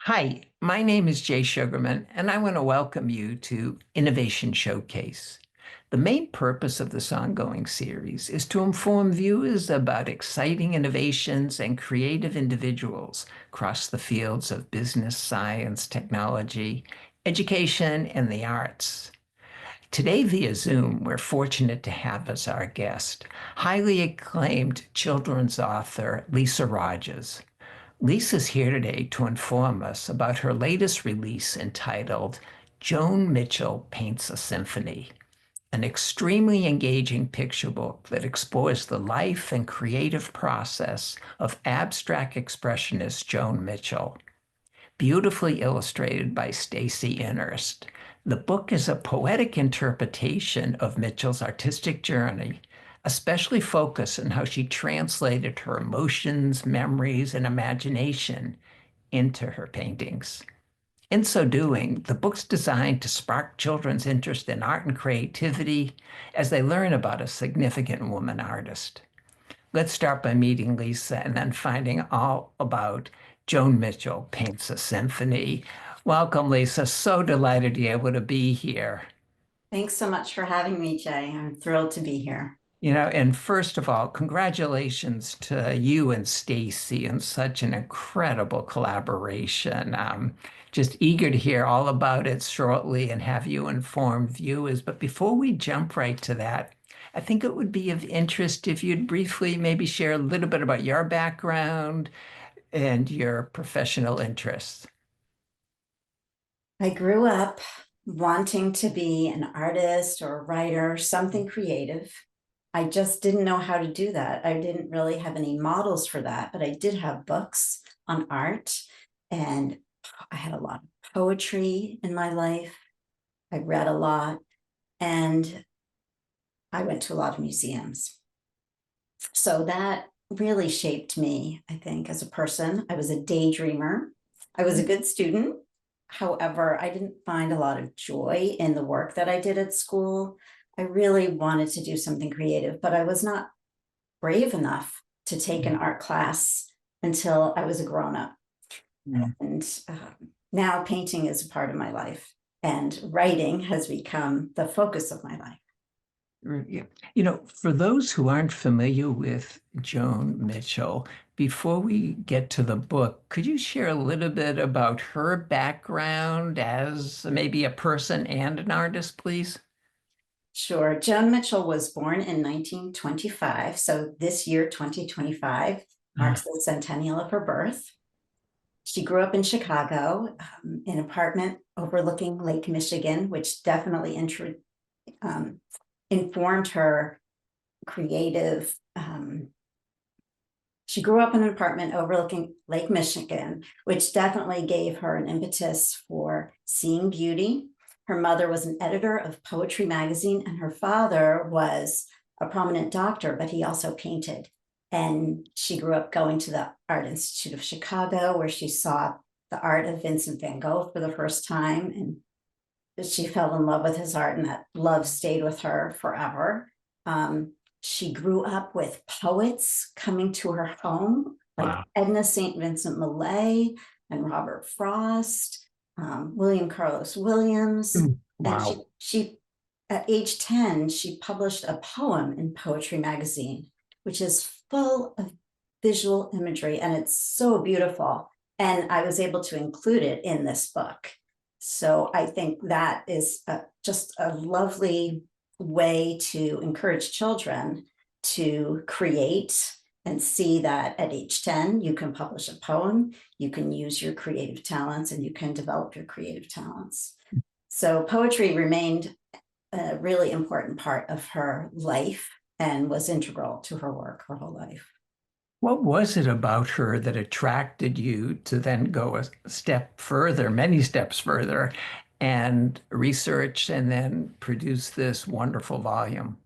Hi, my name is Jay Sugarman, and I want to welcome you to Innovation Showcase. The main purpose of this ongoing series is to inform viewers about exciting innovations and creative individuals across the fields of business, science, technology, education, and the arts. Today, via Zoom, we're fortunate to have as our guest highly acclaimed children's author Lisa Rogers. Lisa's here today to inform us about her latest release entitled Joan Mitchell Paints a Symphony, an extremely engaging picture book that explores the life and creative process of abstract expressionist Joan Mitchell. Beautifully illustrated by Stacy Innerst, the book is a poetic interpretation of Mitchell's artistic journey, especially focused on how she translated her emotions, memories, and imagination into her paintings. In so doing, the book's designed to spark children's interest in art and creativity as they learn about a significant woman artist. Let's start by meeting Lisa and then finding all about Joan Mitchell Paints a Symphony. Welcome, Lisa. So delighted to be able to be here. Thanks so much for having me, Jay. I'm thrilled to be here. And first of all, congratulations to you and Stacy and such an incredible collaboration. Just eager to hear all about it shortly and have you inform viewers. But before we jump right to that, I think it would be of interest if you'd briefly maybe share a little bit about your background and your professional interests. I grew up wanting to be an artist or a writer, something creative. I just didn't know how to do that. I didn't really have any models for that, but I did have books on art, and I had a lot of poetry in my life. I read a lot, and I went to a lot of museums. So that really shaped me, I think, as a person. I was a daydreamer. I was a good student. However, I didn't find a lot of joy in the work that I did at school. I really wanted to do something creative, but I was not brave enough to take an art class until I was a grown-up. Mm. And now painting is a part of my life, and writing has become the focus of my life. Yeah. For those who aren't familiar with Joan Mitchell, before we get to the book, could you share a little bit about her background as maybe a person and an artist, please? Sure. Joan Mitchell was born in 1925. So this year, 2025, marks the centennial of her birth. She grew up in Chicago, in an apartment overlooking Lake Michigan, which definitely informed her creative. She grew up in an apartment overlooking Lake Michigan, which definitely gave her an impetus for seeing beauty. Her mother was an editor of Poetry magazine, and her father was a prominent doctor, but he also painted. And she grew up going to the Art Institute of Chicago, where she saw the art of Vincent van Gogh for the first time. And she fell in love with his art, and that love stayed with her forever. She grew up with poets coming to her home, like Wow. Edna St. Vincent Millay and Robert Frost, William Carlos Williams. Mm. And Wow. she at age 10, she published a poem in Poetry magazine, which is full of visual imagery, and it's so beautiful. And I was able to include it in this book. So I think that is just a lovely way to encourage children to create and see that at age 10, you can publish a poem, you can use your creative talents, and you can develop your creative talents. So poetry remained a really important part of her life and was integral to her work her whole life. What was it about her that attracted you to then go a step further, many steps further, and research and then produce this wonderful volume?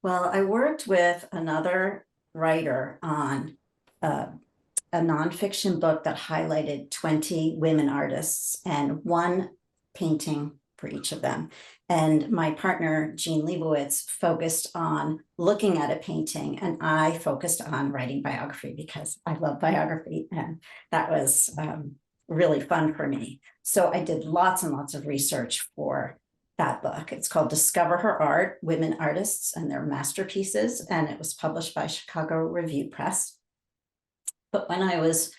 Well, I worked with another writer on a nonfiction book that highlighted 20 women artists and one painting for each of them. And my partner, Jean Leibowitz, focused on looking at a painting, and I focused on writing biography because I love biography. And that was really fun for me. So I did lots and lots of research for that book. It's called Discover Her Art, Women Artists and Their Masterpieces, and it was published by Chicago Review Press. But when I was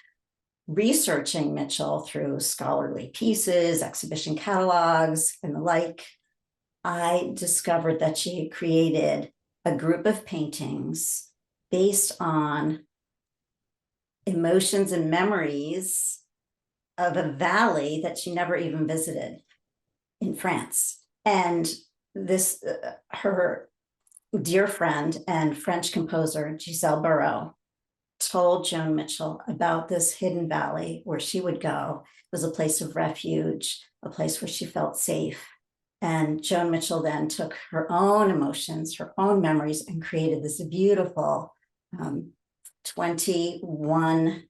researching Mitchell through scholarly pieces, exhibition catalogs, and the like, I discovered that she had created a group of paintings based on emotions and memories of a valley that she never even visited in France. And this, her dear friend and French composer, Giselle Barreau, told Joan Mitchell about this hidden valley where she would go. It was a place of refuge, a place where she felt safe. And Joan Mitchell then took her own emotions, her own memories, and created this beautiful 21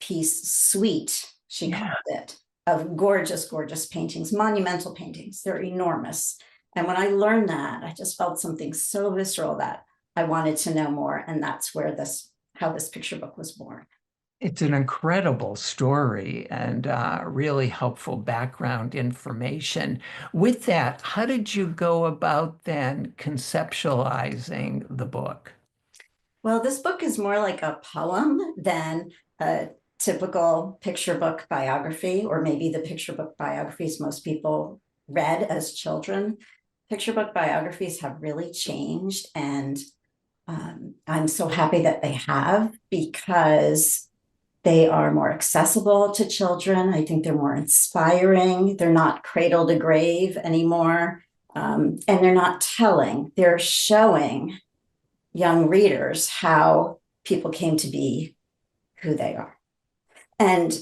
piece suite, she called it, of gorgeous, gorgeous paintings, monumental paintings. They're enormous. And when I learned that, I just felt something so visceral that I wanted to know more. And that's where how this picture book was born. It's an incredible story and really helpful background information. With that, how did you go about then conceptualizing the book? Well, this book is more like a poem than a typical picture book biography, or maybe the picture book biographies most people read as children. Picture book biographies have really changed, and I'm so happy that they have, because they are more accessible to children. I think they're more inspiring. They're not cradle to grave anymore. And they're not telling, they're showing young readers how people came to be who they are. And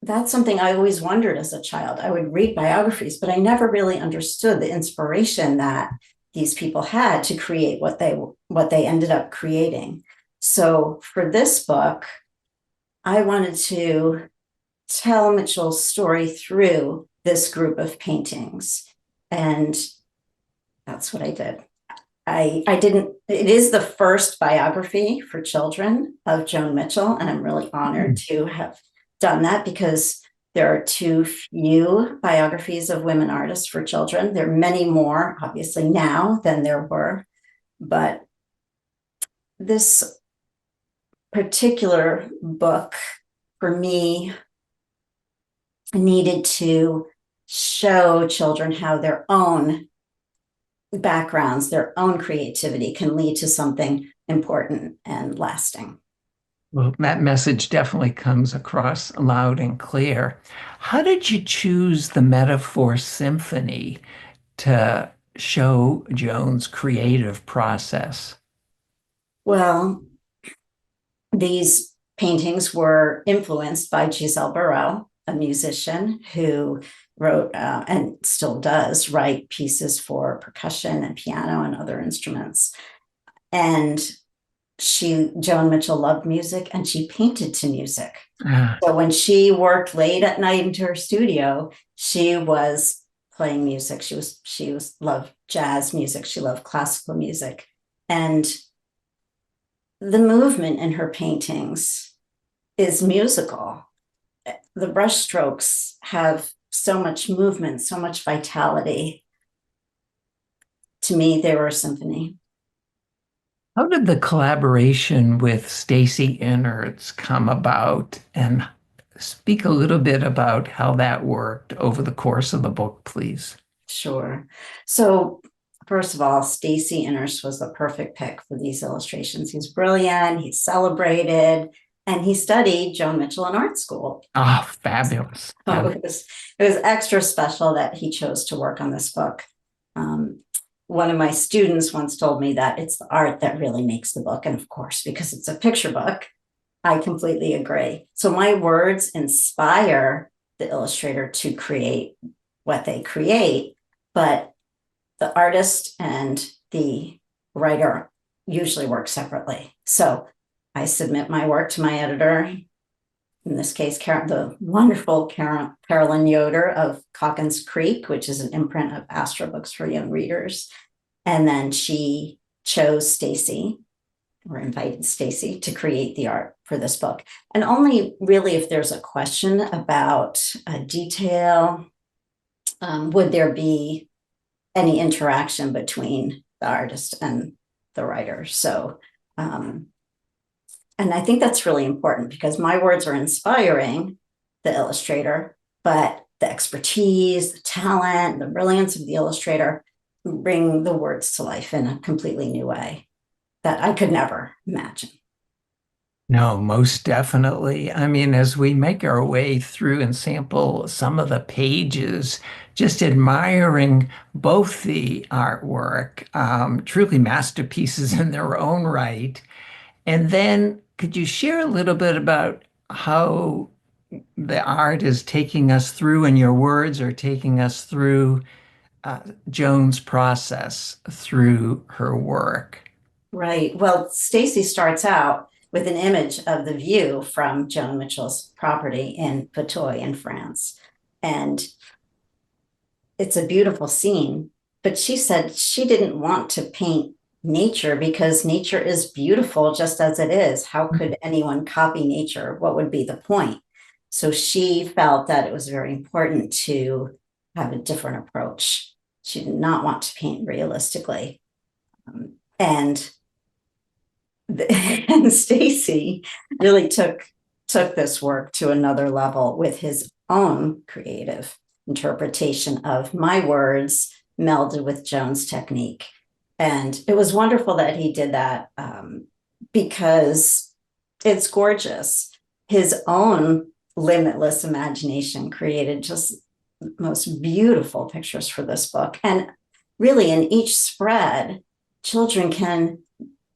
that's something I always wondered as a child. I would read biographies, but I never really understood the inspiration that these people had to create what they ended up creating. So for this book, I wanted to tell Mitchell's story through this group of paintings. And that's what I did. It is the first biography for children of Joan Mitchell, and I'm really honored to have done that, because there are too few biographies of women artists for children. There are many more, obviously, now than there were, but this particular book, for me, needed to show children how their own backgrounds, their own creativity can lead to something important and lasting. Well, that message definitely comes across loud and clear. How did you choose the metaphor symphony to show Joan's creative process? Well, these paintings were influenced by Giselle Barreau, a musician who wrote and still does write pieces for percussion and piano and other instruments. And Joan Mitchell loved music, and she painted to music. So when she worked late at night into her studio, she was playing music. She loved jazz music. She loved classical music. And the movement in her paintings is musical. The brushstrokes have so much movement, so much vitality. To me, they were a symphony. How did the collaboration with Stacy Innerst come about? And speak a little bit about how that worked over the course of the book, please. Sure. So first of all, Stacy Innerst was the perfect pick for these illustrations. He's brilliant, he's celebrated, and he studied Joan Mitchell in art school. Oh, fabulous. So it was extra special that he chose to work on this book. One of my students once told me that it's the art that really makes the book. And of course, because it's a picture book, I completely agree. So my words inspire the illustrator to create what they create, but the artist and the writer usually work separately. So I submit my work to my editor, in this case, the wonderful Carolyn Yoder of Calkins Creek, which is an imprint of Astra books for young readers. And then she chose Stacy, or invited Stacy, to create the art. for this book. And only really if there's a question about a detail, would there be any interaction between the artist and the writer. So, and I think that's really important because my words are inspiring the illustrator, but the expertise, the talent, the brilliance of the illustrator bring the words to life in a completely new way that I could never imagine. No, most definitely. I mean, as we make our way through and sample some of the pages, just admiring both the artwork, truly masterpieces in their own right. And then could you share a little bit about how the art is taking us through, and your words are taking us through Joan's process through her work? Right. Well, Stacy starts out with an image of the view from Joan Mitchell's property in Patouille in France. And it's a beautiful scene, but she said she didn't want to paint nature because nature is beautiful just as it is. How could anyone copy nature? What would be the point? So she felt that it was very important to have a different approach. She did not want to paint realistically. And and Stacy really took this work to another level with his own creative interpretation of my words melded with Joan's technique. And it was wonderful that he did that, because it's gorgeous. His own limitless imagination created just most beautiful pictures for this book. And really, in each spread, children can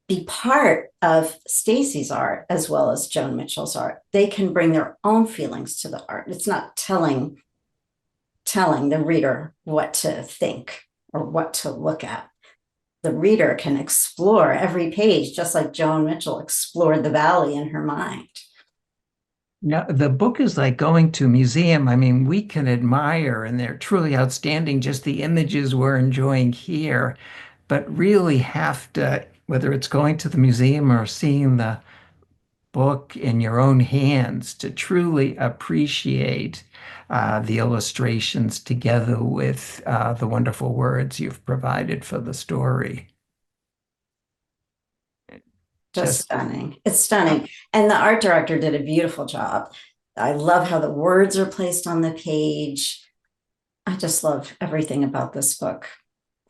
be part of Stacy's art as well as Joan Mitchell's art. They can bring their own feelings to the art. It's not telling the reader what to think or what to look at. The reader can explore every page, just like Joan Mitchell explored the valley in her mind. Now, the book is like going to a museum. I mean, we can admire, and they're truly outstanding, just the images we're enjoying here, but really have to, whether it's going to the museum or seeing the book in your own hands, to truly appreciate the illustrations together with the wonderful words you've provided for the story. Just Just stunning. It's stunning. And the art director did a beautiful job. I love how the words are placed on the page. I just love everything about this book.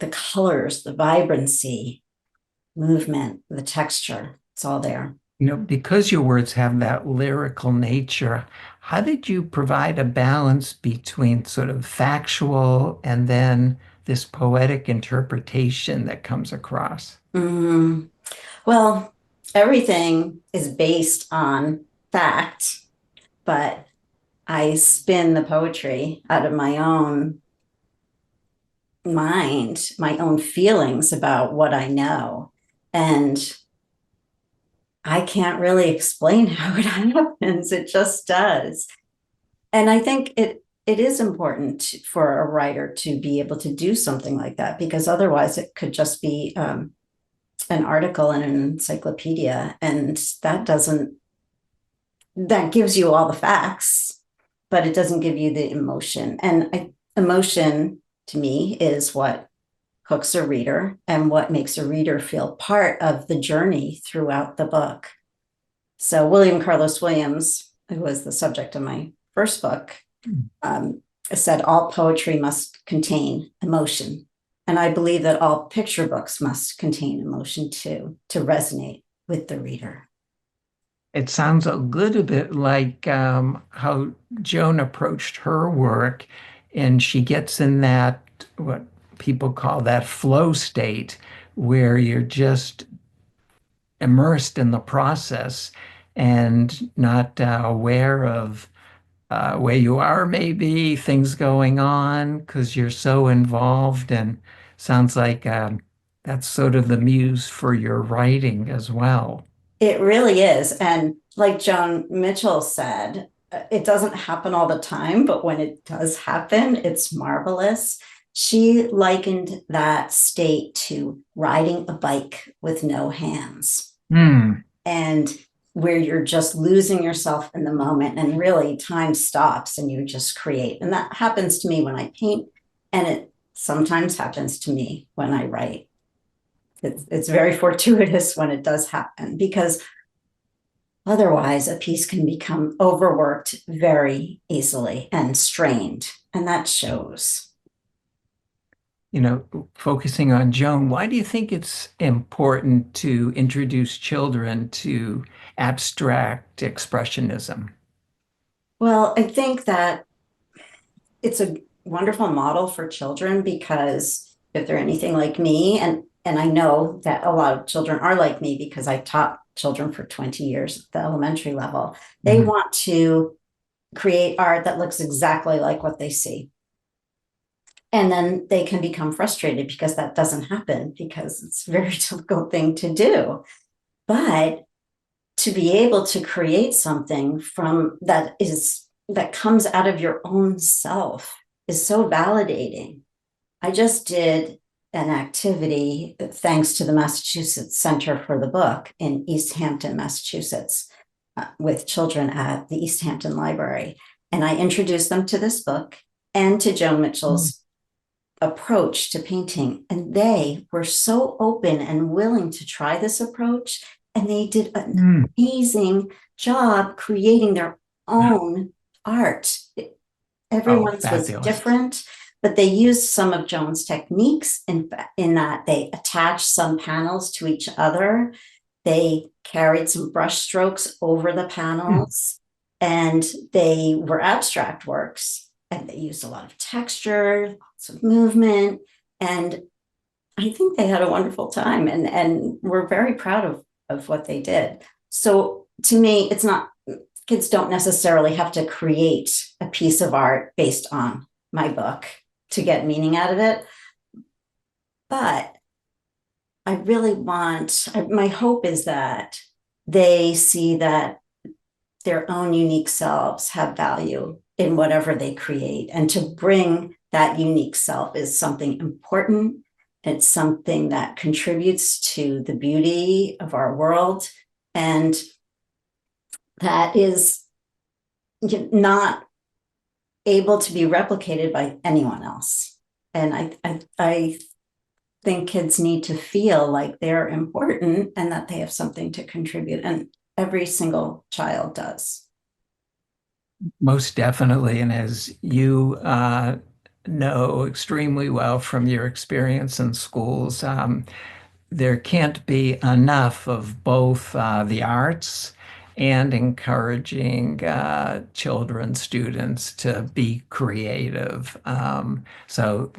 The colors, the vibrancy, movement, the texture, it's all there. Because your words have that lyrical nature, how did you provide a balance between sort of factual and then this poetic interpretation that comes across? Mm. Well, everything is based on fact, but I spin the poetry out of my own mind, my own feelings about what I know. And I can't really explain how it happens. It just does. And I think it is important for a writer to be able to do something like that, because otherwise it could just be an article in an encyclopedia, and that gives you all the facts, but it doesn't give you the emotion. And emotion to me is what hooks a reader and what makes a reader feel part of the journey throughout the book. So William Carlos Williams, who was the subject of my first book, said all poetry must contain emotion. And I believe that all picture books must contain emotion too, to resonate with the reader. It sounds a little bit like how Joan approached her work, and she gets in that, what people call that flow state, where you're just immersed in the process and not aware of where you are, maybe things going on, because you're so involved. And sounds like that's sort of the muse for your writing as well. It really is. And like Joan Mitchell said, it doesn't happen all the time, but when it does happen, it's marvelous. She likened that state to riding a bike with no hands. Hmm. And where you're just losing yourself in the moment and really time stops and you just create. And that happens to me when I paint, and it sometimes happens to me when I write. It's very fortuitous when it does happen, because otherwise a piece can become overworked very easily and strained, and that shows. Focusing on Joan, why do you think it's important to introduce children to abstract expressionism? Well, I think that it's a wonderful model for children, because if they're anything like me, and I know that a lot of children are like me because I taught children for 20 years at the elementary level, they Mhm. want to create art that looks exactly like what they see. And then they can become frustrated because that doesn't happen, because it's a very difficult thing to do. But to be able to create something from that comes out of your own self is so validating. I just did an activity thanks to the Massachusetts Center for the Book in East Hampton, Massachusetts, with children at the East Hampton Library. And I introduced them to this book and to Joan Mm. Mitchell's approach to painting. And they were so open and willing to try this approach. And they did an Mm. amazing job creating their own art. Oh, Everyone's was fabulous. different, but they used some of Joan's techniques in that they attached some panels to each other. They carried some brush strokes over the Mm. panels, and they were abstract works, and they used a lot of texture, lots of movement, and I think they had a wonderful time, and we're very proud of what they did. So to me, it's not, kids don't necessarily have to create a piece of art based on my book to get meaning out of it. But I really my hope is that they see that their own unique selves have value in whatever they create, and to bring that unique self is something important. It's something that contributes to the beauty of our world, and that is not able to be replicated by anyone else. And I think kids need to feel like they're important and that they have something to contribute. And every single child does. Most definitely. And as you know extremely well from your experience in schools, there can't be enough of both the arts and encouraging children, students to be creative. So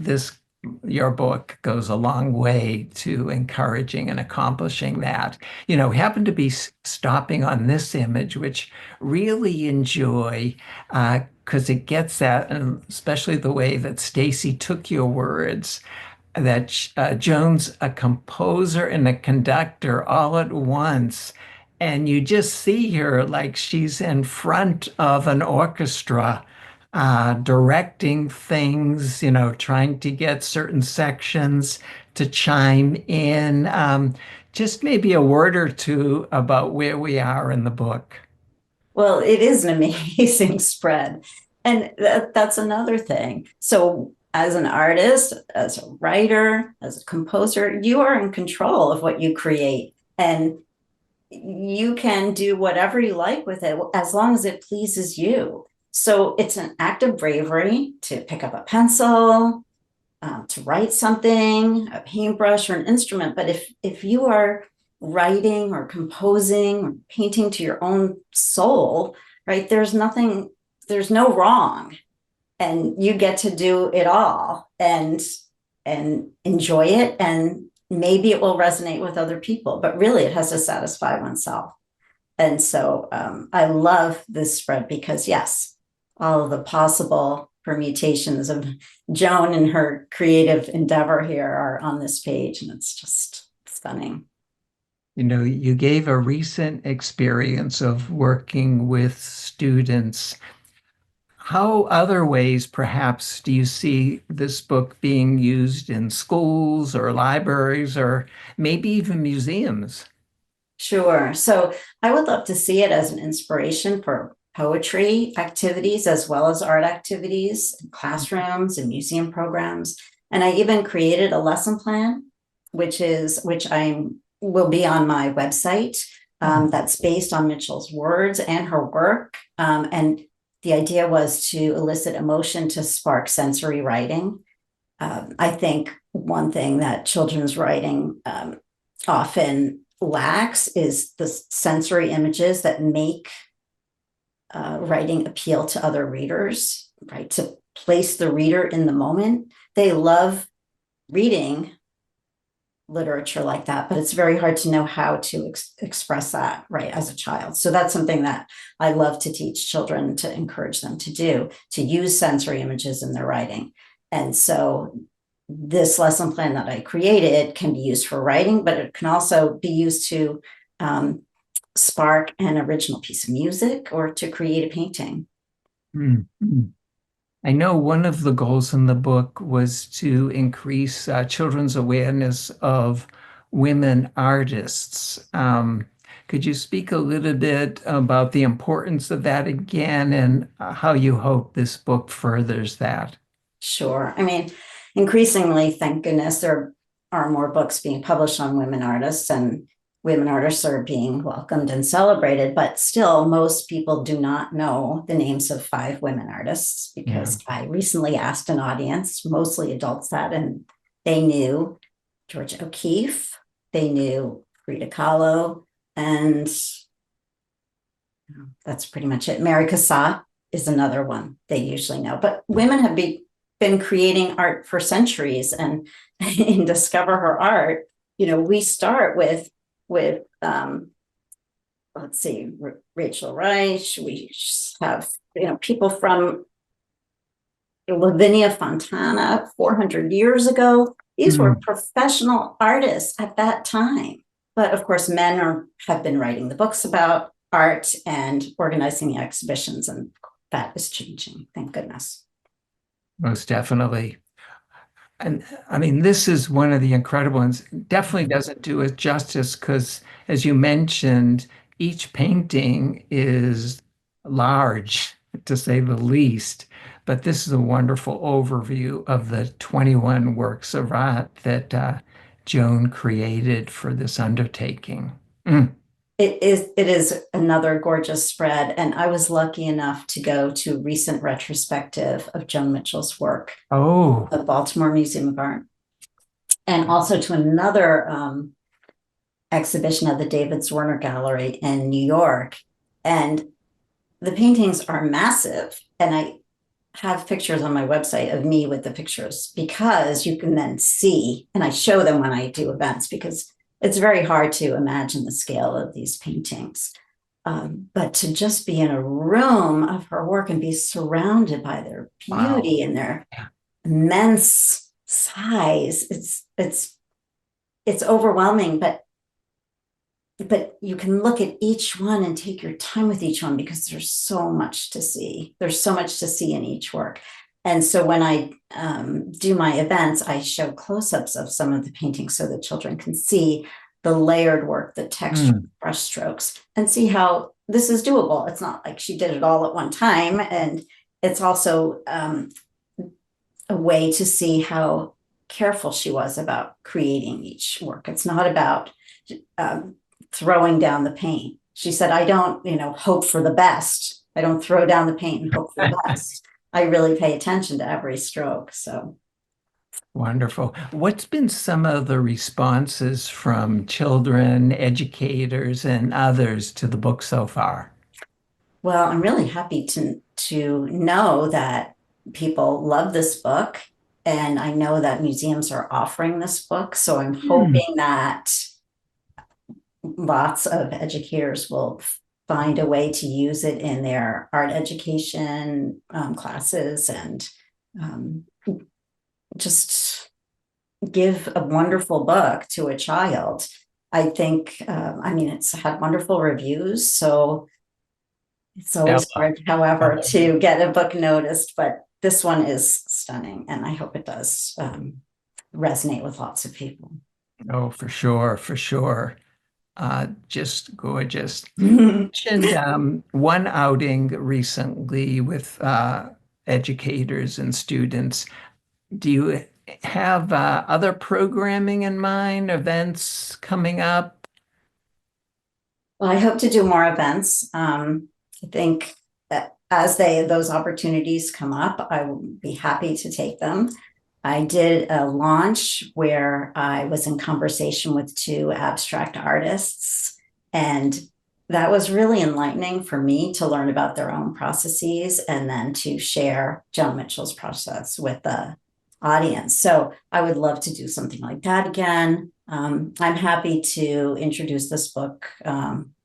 your book goes a long way to encouraging and accomplishing that. We happen to be stopping on this image, which really enjoy because it gets that, and especially the way that Stacy took your words that Joan's a composer and a conductor all at once. And you just see her like she's in front of an orchestra, directing things, trying to get certain sections to chime in. Just maybe a word or two about where we are in the book. Well, it is an amazing spread. And that's another thing. So, as an artist, as a writer, as a composer, you are in control of what you create. And you can do whatever you like with it as long as it pleases you. So, it's an act of bravery to pick up a pencil, to write something, a paintbrush or an instrument. But if you are writing or composing or painting to your own soul, right, there's no wrong, and you get to do it all and enjoy it, and maybe it will resonate with other people, but really it has to satisfy oneself. And so I love this spread because, yes, all of the possible permutations of Joan and her creative endeavor here are on this page, and it's just stunning. You gave a recent experience of working with students. How other ways, perhaps, do you see this book being used in schools or libraries or maybe even museums? Sure. So I would love to see it as an inspiration for poetry activities as well as art activities in classrooms and museum programs. And I even created a lesson plan, which I will be on my website. That's based on Mitchell's words and her work. And the idea was to elicit emotion to spark sensory writing. I think one thing that children's writing often lacks is the sensory images that make writing appeal to other readers, right? To place the reader in the moment. They love reading literature like that, but it's very hard to know how to express that, right, as a child. So that's something that I love to teach children, to encourage them to do, to use sensory images in their writing. And so this lesson plan that I created can be used for writing, but it can also be used to spark an original piece of music or to create a painting. Mhm. I know one of the goals in the book was to increase children's awareness of women artists. Could you speak a little bit about the importance of that again and how you hope this book furthers that? Sure. I mean, increasingly, thank goodness, there are more books being published on women artists, and women artists are being welcomed and celebrated. But still, most people do not know the names of 5 women artists, Yeah. because I recently asked an audience, mostly adults, that, and they knew Georgia O'Keeffe, they knew Frida Kahlo, and that's pretty much it. Mary Cassatt is another one they usually know. But women have been creating art for centuries, and in Discover Her Art, we start with let's see, Rachel Reich. We have people from Lavinia Fontana 400 years ago. These were Mm. professional artists at that time. But of course, men have been writing the books about art and organizing the exhibitions, and that is changing, thank goodness. Most definitely. And I mean, this is one of the incredible ones. Definitely doesn't do it justice because, as you mentioned, each painting is large, to say the least. But this is a wonderful overview of the 21 works of art that Joan created for this undertaking. Mm. It is another gorgeous spread, and I was lucky enough to go to a recent retrospective of Joan Mitchell's work Oh, at the Baltimore Museum of Art, and also to another exhibition of the David Zwirner Gallery in New York. And the paintings are massive, and I have pictures on my website of me with the pictures, because you can then see, and I show them when I do events, because it's very hard to imagine the scale of these paintings. But to just be in a room of her work and be surrounded by their wow. beauty and their immense size, it's overwhelming. But you can look at each one and take your time with each one, because there's so much to see. There's so much to see in each work. And so when I do my events, I show close-ups of some of the paintings so that children can see the layered work, the texture, Mm. brush strokes, and see how this is doable. It's not like she did it all at one time. And it's also a way to see how careful she was about creating each work. It's not about throwing down the paint. She said, I don't, hope for the best. I don't throw down the paint and hope for the best. I really pay attention to every stroke. So, Wonderful. What's been some of the responses from children, educators, and others to the book so far? well, I'm really happy to know that people love this book, and I know that museums are offering this book. So I'm Hmm. hoping that lots of educators will find a way to use it in their art education classes, and um, just give a wonderful book to a child. I think, I mean, it's had wonderful reviews, so it's always Ella. hard, however, Ella. to get a book noticed, but this one is stunning, and I hope it does resonate with lots of people. Oh, for sure, for sure. Just gorgeous. Mentioned one outing recently with educators and students. Do you have other programming in mind, events coming up? Well, I hope to do more events. I think that as those opportunities come up, I will be happy to take them. I did a launch where I was in conversation with two abstract artists, and that was really enlightening for me to learn about their own processes and then to share Joan Mitchell's process with the audience. So I would love to do something like that again. I'm happy to introduce this book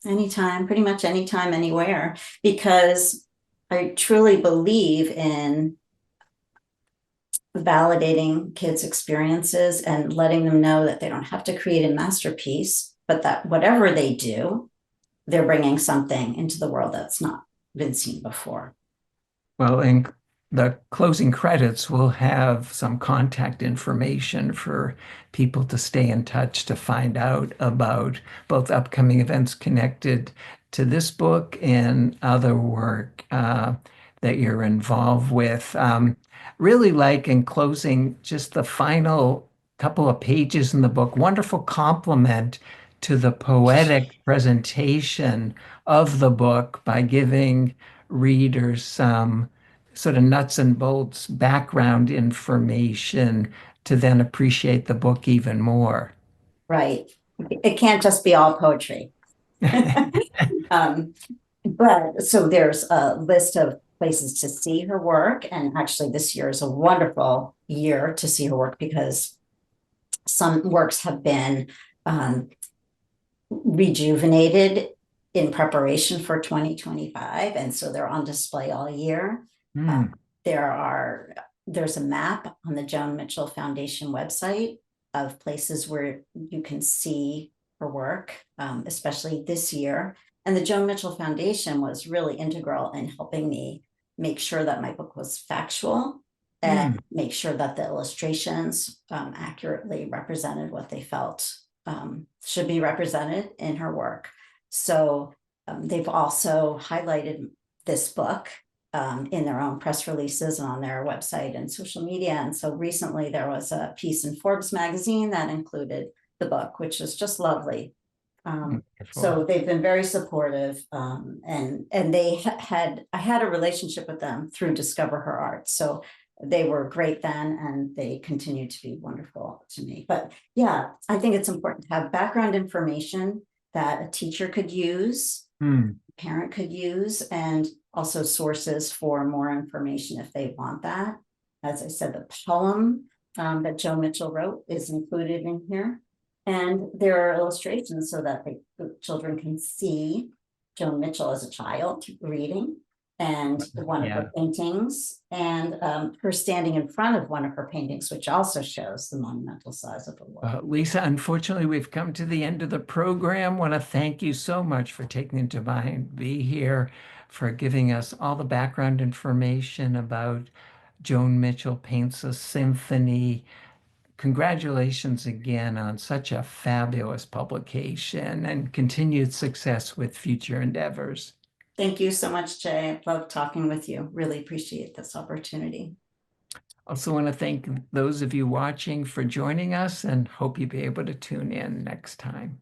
anytime, pretty much anytime, anywhere, because I truly believe in validating kids' experiences and letting them know that they don't have to create a masterpiece, but that whatever they do, they're bringing something into the world that's not been seen before. Well, in the closing credits, we'll have some contact information for people to stay in touch to find out about both upcoming events connected to this book and other work that you're involved with. Really like in closing, just the final couple of pages in the book, wonderful compliment to the poetic presentation of the book by giving readers some sort of nuts and bolts background information to then appreciate the book even more. Right. It can't just be all poetry. um, but so there's a list of places to see her work. And actually, this year is a wonderful year to see her work because some works have been rejuvenated in preparation for 2025. And so they're on display all year. Mm, There's a map on the Joan Mitchell Foundation website of places where you can see her work, especially this year. And the Joan Mitchell Foundation was really integral in helping me make sure that my book was factual and mm. make sure that the illustrations accurately represented what they felt should be represented in her work. So they've also highlighted this book in their own press releases and on their website and social media. And so recently there was a piece in Forbes magazine that included the book, which is just lovely. So they've been very supportive, and I had a relationship with them through Discover Her Art. So they were great then, and they continue to be wonderful to me. But yeah, I think it's important to have background information that a teacher could use, Mm. parent could use, and also sources for more information if they want that. As I said, the poem that Joan Mitchell wrote is included in here. And there are illustrations so that the children can see Joan Mitchell as a child reading, and one of Yeah. her paintings, and her standing in front of one of her paintings, which also shows the monumental size of the work. Lisa, unfortunately, we've come to the end of the program. Want to thank you so much for taking the time to be here, for giving us all the background information about Joan Mitchell Paints a Symphony. Congratulations again on such a fabulous publication and continued success with future endeavors. Thank you so much, Jay. I love talking with you. Really appreciate this opportunity. Also want to thank those of you watching for joining us and hope you'll be able to tune in next time.